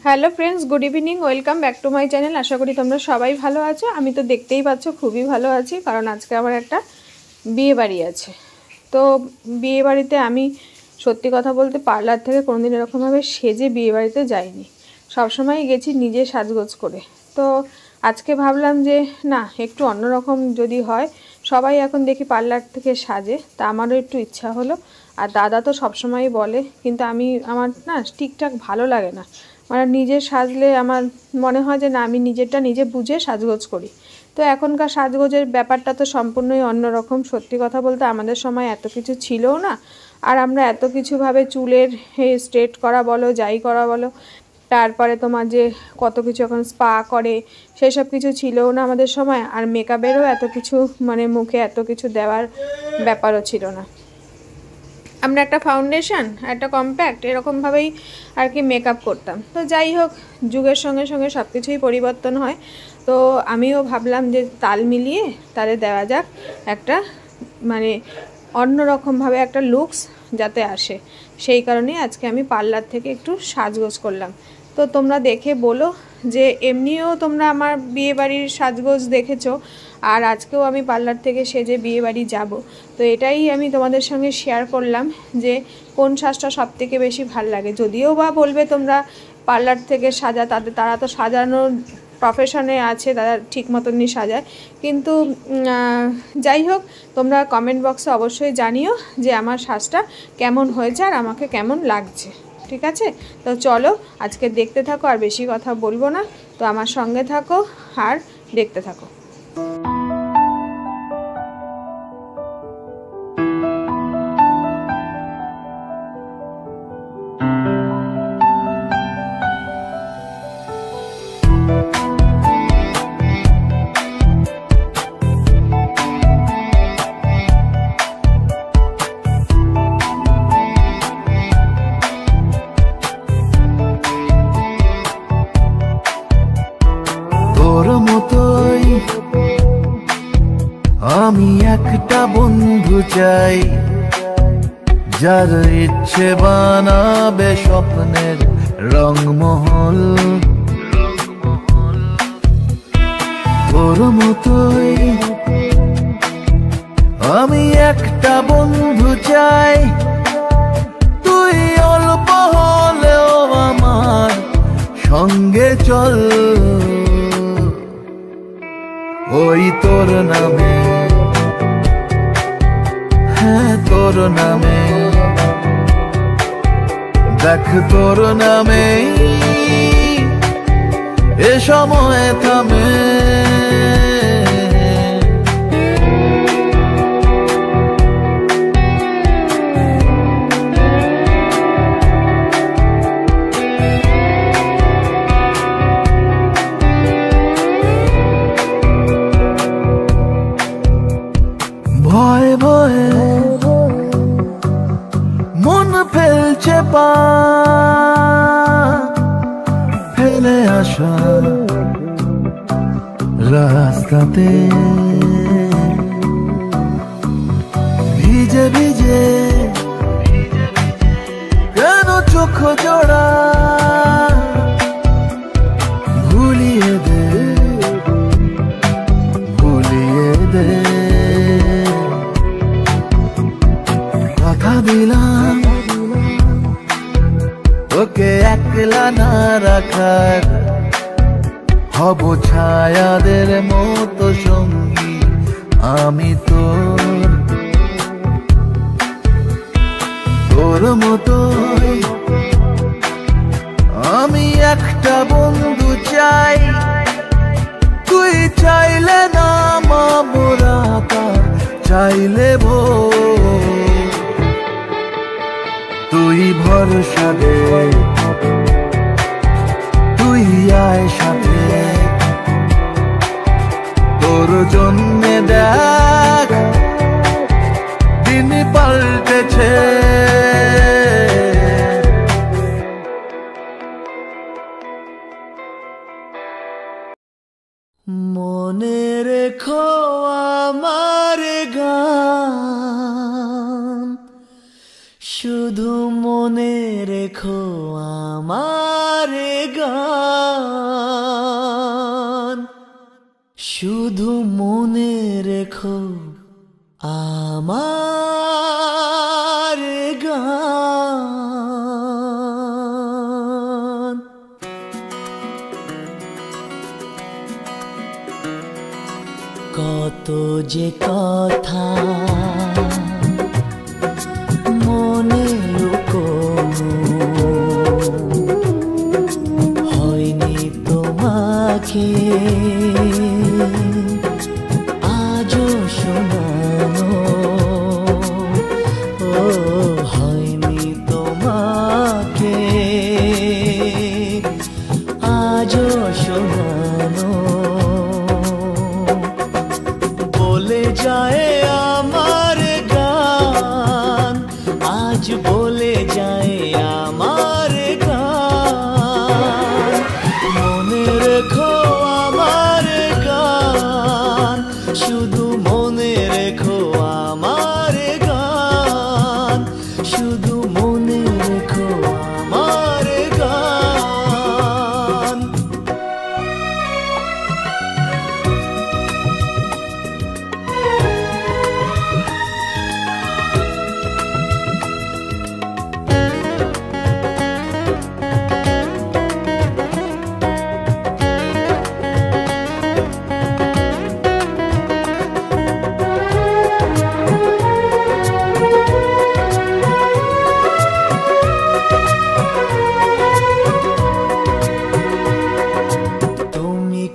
Hello friends, good evening, welcome back to my channel. আশা করি তোমরা সবাই ভালো আছো। আমি তো দেখতেই পাচ্ছ খুবই ভালো আছি, কারণ আজকে আমার একটা বিয়ে বাড়ি আছে। তো বিয়ে বাড়িতে আমি সত্যি কথা বলতে পার্লার থেকে কোনোদিন এরকমভাবে সেজে বিয়ে বাড়িতে যাইনি। সবসময়ই গেছি নিজে সাজগোজ করে। তো আজকে ভাবলাম যে না, একটু অন্যরকম যদি হয়। সবাই এখন দেখি পার্লার থেকে সাজে, তা আমারও একটু ইচ্ছা হলো। আর দাদা তো সবসময়ই বলে, কিন্তু আমার না ঠিকঠাক ভালো লাগে না। মানে নিজে সাজলে আমার মনে হয় যে না, আমি নিজেরটা নিজে বুঝে সাজগোজ করি। তো এখনকার সাজগোজের ব্যাপারটা তো সম্পূর্ণই অন্যরকম। সত্যি কথা বলতে আমাদের সময় এত কিছু ছিলও না। আর আমরা এত কিছুভাবে চুলের স্ট্রেট করা বলো, যাই করা বলো, তারপরে তোমার যে কত কিছু এখন স্পা করে, সেসব কিছু ছিলও না আমাদের সময়। আর মেকআপেরও এত কিছু, মানে মুখে এত কিছু দেওয়ার ব্যাপারও ছিল না। আমরা একটা ফাউন্ডেশন, একটা কম্প্যাক্ট, এরকমভাবেই আর কি মেকআপ করতাম। তো যাই হোক, যুগের সঙ্গে সঙ্গে সব কিছুই পরিবর্তন হয়। তো আমিও ভাবলাম যে তাল মিলিয়ে তারে দেওয়া যাক একটা, মানে অন্যরকমভাবে একটা লুকস যাতে আসে। সেই কারণেই আজকে আমি পার্লার থেকে একটু সাজগোজ করলাম। তো তোমরা দেখে বলো যে এমনিও তোমরা আমার বিয়েবাড়ির সাজগোজ দেখেছো, আর আজকেও আমি পার্লার থেকে সেজে বিয়েবাড়ি যাব। তো এটাই আমি তোমাদের সঙ্গে শেয়ার করলাম যে কোন সাজটা সবথেকে বেশি ভাল লাগে। যদিও বা বলবে তোমরা পার্লার থেকে সাজা, তারা তো সাজানোর প্রফেশনে আছে, তারা ঠিক মতনই সাজায়। কিন্তু যাই হোক, তোমরা কমেন্ট বক্সে অবশ্যই জানিও যে আমার সাজটা কেমন হয়েছে আর আমাকে কেমন লাগছে। ঠিক আছে? তো চলো আজকে দেখতে থাকো, আর বেশি কথা বলবো না। তো আমার সঙ্গে থাকো আর দেখতে থাকো। আমি একটা বন্ধু চাই, যার ইচ্ছে বানাবে স্বপ্নের রংমহল। তোর মতোই আমি একটা বন্ধু চাই, তুই অল্প হলেও আমার সঙ্গে চল। ওই তোর নামে, হ্যাঁ তোর নামে, দেখ তোর নামে এ সময় থামে। ভয়ে ভয়ে মন ফেলছে পা, ফেলে আসা রাস্তাতে ভিজে ভিজে কেন চোখ জোড়া, ভুলিয়ে দে ভুলিয়ে দে। কথা দিলাম তোকে একলা না রাখার, হব ছায়াদের মতো সঙ্গী আমি তোর। তোর মতোই আমি একটা বন্ধু চাই, তুই চাইলে না মাবো রাত, চাইলে ভোর। তুই ভরসা দে, তুই আয় সাথে, তোর জন্যে দেখ দিন পাল্টেছে। মনে রেখো আমার গান শুধু শুধু মনে রেখো আমার গান, শুধু মনে রেখো আমার গান। কত যে কথা মনে লুকোনো, হয়নি তোমাকে আজও শোনানো, ও হয়নি তোমাকে আজও শোনানো। বলে যায় আমার গান, আজ বলে যায় আমার গান, মনে রেখো আমার গান, শুধু মনে রেখো আমার গান, শুধু মনে রেখো আমার গান।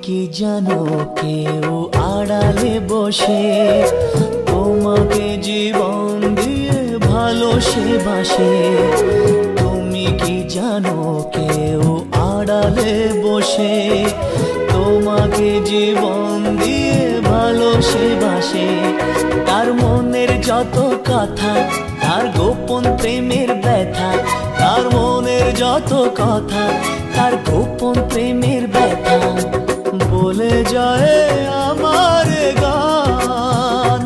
কি জানো কেউ আড়ালে বসে তোমাকে জীবন দিয়ে ভালোসে বাসে? তুমি কি জানো কেউ আড়ালে বসে তোমাকে জীবন দিয়ে ভালোসে বাসে? তার মনের যত কথা, তার গোপন প্রেমের ব্যথা, তার মনের যত কথা, তার গোপন প্রেমের ব্যথা বলে যায় আমার গান,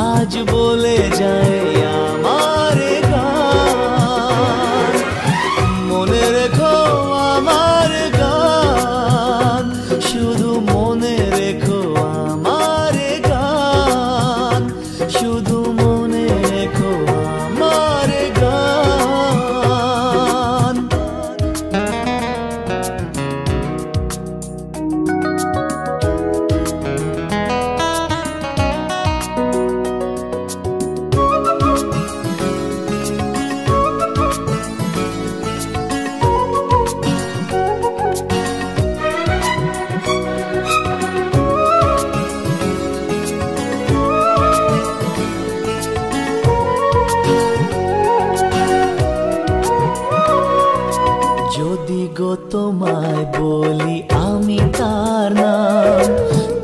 আজ বলে যায় আমার গান। মনে রেখো আমার গান, শুধু মনে রেখো আমার গান, শুধু মনে রেখো আমার গান। যদি গো তোমায় বলি আমি তার নাম,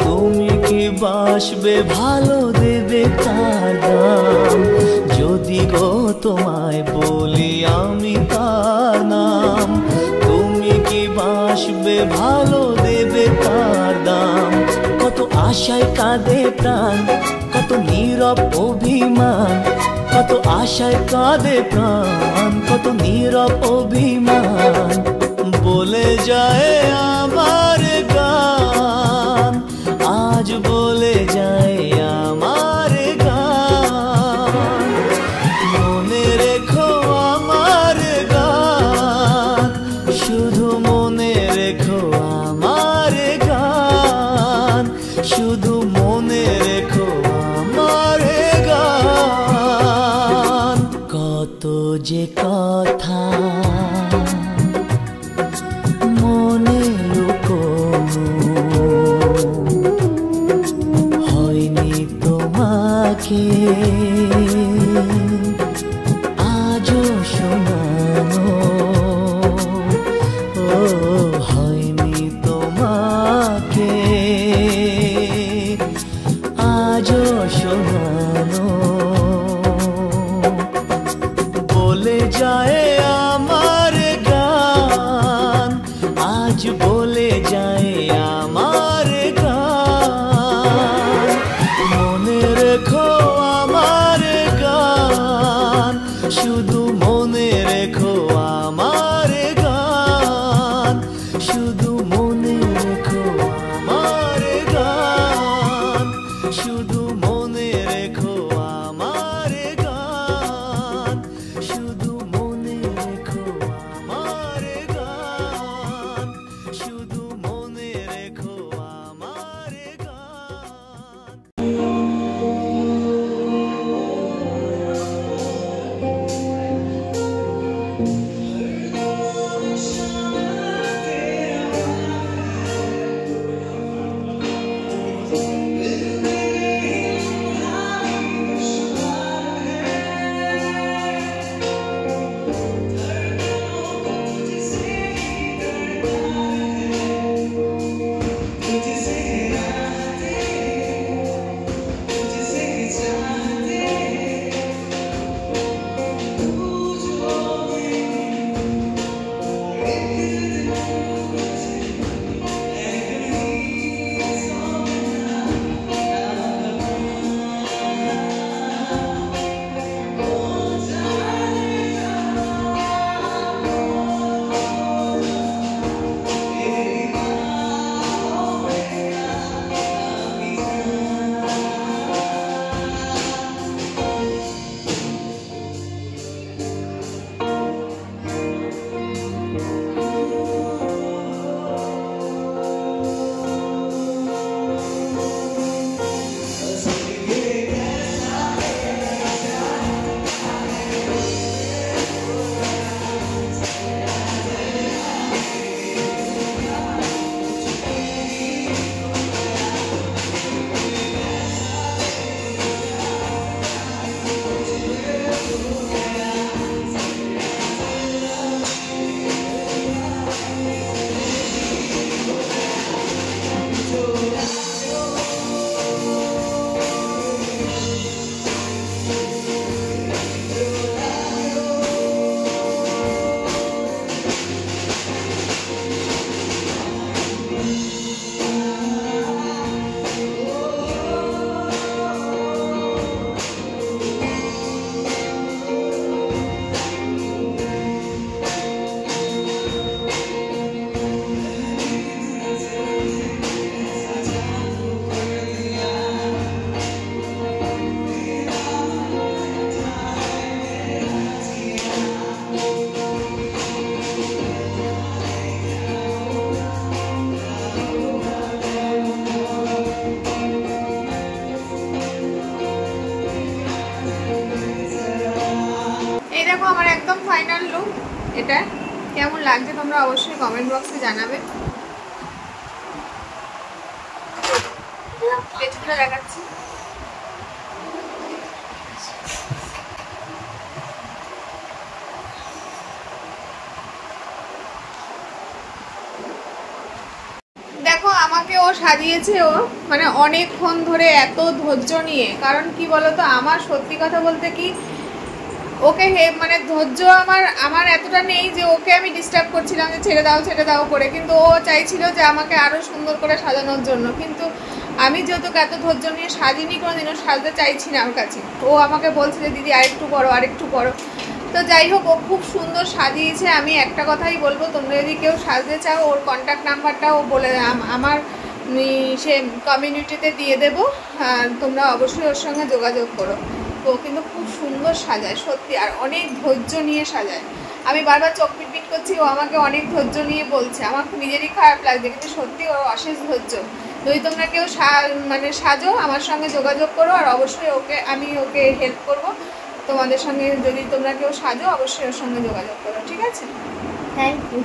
তুমি কি বাসবে ভালো দেবে তার দাম? যদি গো তোমায় বলি আমি তার নাম, তুমি কি বাসবে ভালো দেবে তার দাম? কত আশায় কাঁদে প্রাণ, কত নীরব অভিমান, কত আশায় কাঁদে প্রাণ, কত নীরব অভিমান বলে যায় আমার গান, আজ বলে যায় আমার গান। মনে রেখো আমার গান, শুধু মনে রেখো আমার গান, শুধু মনে রেখো আমার গান। কত যে কথা মনে লুকোনো, হয়নি তোমাকে আজও শোনানো, ও হয়নি তোমাকে আজও শোনানো। বলে যায় আমার গান, আজ বলে যায় আমার গান। মনে রেখো আমার গান, শুধু মনে ফাইনাল লুক এটা। কেমন লাগছে তোমরা অবশ্যই কমেন্ট বক্সে জানাবে। পেছনটা দেখাচ্ছি। দেখো আমাকে ও সাজিয়েছে, ও মানে অনেকক্ষণ ধরে এত ধৈর্য নিয়ে। কারণ কি বলতো, আমার সত্যি কথা বলতে কি ওকে মানে ধৈর্য আমার এতটা নেই যে ওকে আমি ডিস্টার্ব করছিলাম যে ছেড়ে দাও করে, কিন্তু ও চাইছিল যে আমাকে আরও সুন্দর করে সাজানোর জন্য। কিন্তু আমি যেহেতু এত ধৈর্য নিয়ে সাজিনি কোনোদিনও, সাজতে চাইছি না ওর কাছে। ও আমাকে বলছে যে দিদি আরেকটু করো। তো যাই হোক, ও খুব সুন্দর সাজিয়েছে। আমি একটা কথাই বলবো, তোমরা যদি কেউ সাজতে চাও ওর কন্ট্যাক্ট নাম্বারটা ও বলে আমার সে কমিউনিটিতে দিয়ে দেবো, তোমরা অবশ্যই ওর সঙ্গে যোগাযোগ করো। তো কিন্তু খুব সুন্দর সাজায় সত্যি, আর অনেক ধৈর্য নিয়ে সাজায়। আমি বারবার চোখ পিটপিট করছি, ও আমাকে অনেক ধৈর্য নিয়ে বলছে। আমার নিজেরই খারাপ লাগছে, কিন্তু সত্যি ওর অশেষ ধৈর্য। যদি তোমরা কেউ মানে সাজো আমার সঙ্গে যোগাযোগ করো, আর অবশ্যই আমি ওকে হেল্প করব। তোমাদের সঙ্গে যদি তোমরা কেউ সাজো অবশ্যই ওর সঙ্গে যোগাযোগ করো, ঠিক আছে? Thank you.